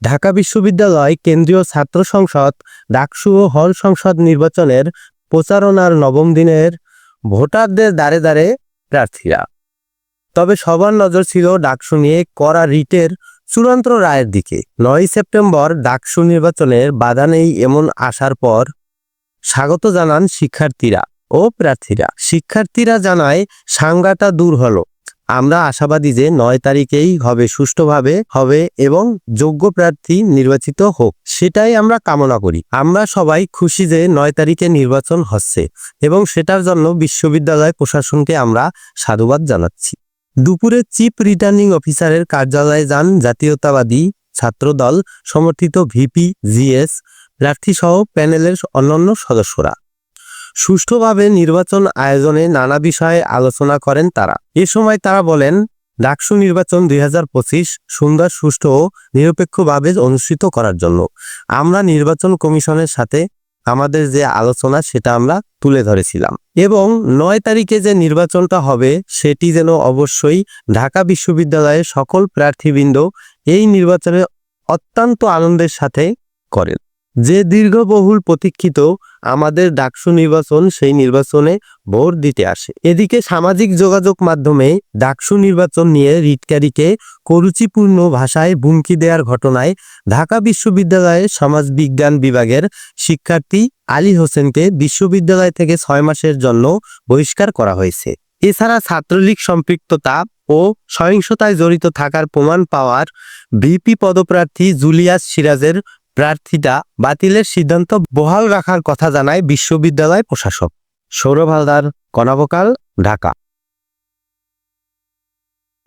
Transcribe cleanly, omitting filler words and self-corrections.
ঢাকা বিশ্ববিদ্যালয় কেন্দ্রীয় ছাত্র সংসদ, ডাকসু ও হল সংসদ নির্বাচনের প্রচারণার নবম দিনের ভোটারদের দ্বারে দ্বারে প্রার্থীরা। তবে সবার নজর ছিল ডাকসু নিয়ে করা রিটের চূড়ান্ত রায়ের দিকে। ৯ সেপ্টেম্বর ডাকসু নির্বাচনের বাধা নেই এমন আসার পর স্বাগত জানান শিক্ষার্থীরা ও প্রার্থীরা। শিক্ষার্থীরা জানায় সাঙ্গাটা দূর হলো, আমরা আশাবাদী যে ৯ তারিখেই সুষ্ঠুভাবে হবে এবং যোগ্য প্রার্থী নির্বাচিত হোক, সেটাই আমরা কামনা করি। আমরা সবাই খুশি যে ৯ তারিখে নির্বাচন হচ্ছে এবং সেটার জন্য বিশ্ববিদ্যালয় প্রশাসনকে আমরা সাধুবাদ জানাচ্ছি। দুপুরে চিফ রিটার্নিং অফিসারের কার্যালয়ে যান জাতীয়তাবাদী ছাত্রদল সমর্থিত ভিপি জিএস প্রার্থীসহ প্যানেলের অন্যান্য সদস্যরা। সুষ্ঠুভাবে নির্বাচন আয়োজনে নানা বিষয়ে আলোচনা করেন তারা। এ সময় তারা বলেন, ডাকসু নির্বাচন ২০২৫ সুন্দর, সুষ্ঠু ও নিরপেক্ষভাবে অনুষ্ঠিত করার জন্য আমরা নির্বাচন কমিশনের সাথে আমাদের যে আলোচনা সেটা আমরা তুলে ধরেছিলাম এবং ৯ তারিখে যে নির্বাচনটা হবে সেটি যেন অবশ্যই ঢাকা বিশ্ববিদ্যালয়ের সকল প্রার্থীবৃন্দ এই নির্বাচনে অত্যন্ত আনন্দের সাথে করেন। যে দীর্ঘবহুল প্রতীক্ষিত আমাদের ডাকসু নির্বাচন, সেই নির্বাচনে ভোট দিতে আসে। এদিকে সামাজিক যোগাযোগ মাধ্যমে ডাকসু নির্বাচন নিয়ে রিটকারীকে কুরুচিপূর্ণ ভাষায় হুমকি দেওয়ার ঘটনায় ঢাকা বিশ্ববিদ্যালয়ের সমাজবিজ্ঞান বিভাগের শিক্ষার্থী আলী হোসেনকে বিশ্ববিদ্যালয় থেকে ৬ মাসের জন্য বহিষ্কার করা হয়েছে। এছাড়া ছাত্রলীগ সম্পৃক্ততা ও সহিংসতায় জড়িত থাকার প্রমাণ পাওয়ার ভিপি পদপ্রার্থী জুলিয়াস সিরাজের প্রার্থিতা বাতিলের সিদ্ধান্ত বহাল রাখার কথা জানায় বিশ্ববিদ্যালয় প্রশাসক। সৌরভ হালদার, কণাবকাল, ঢাকা।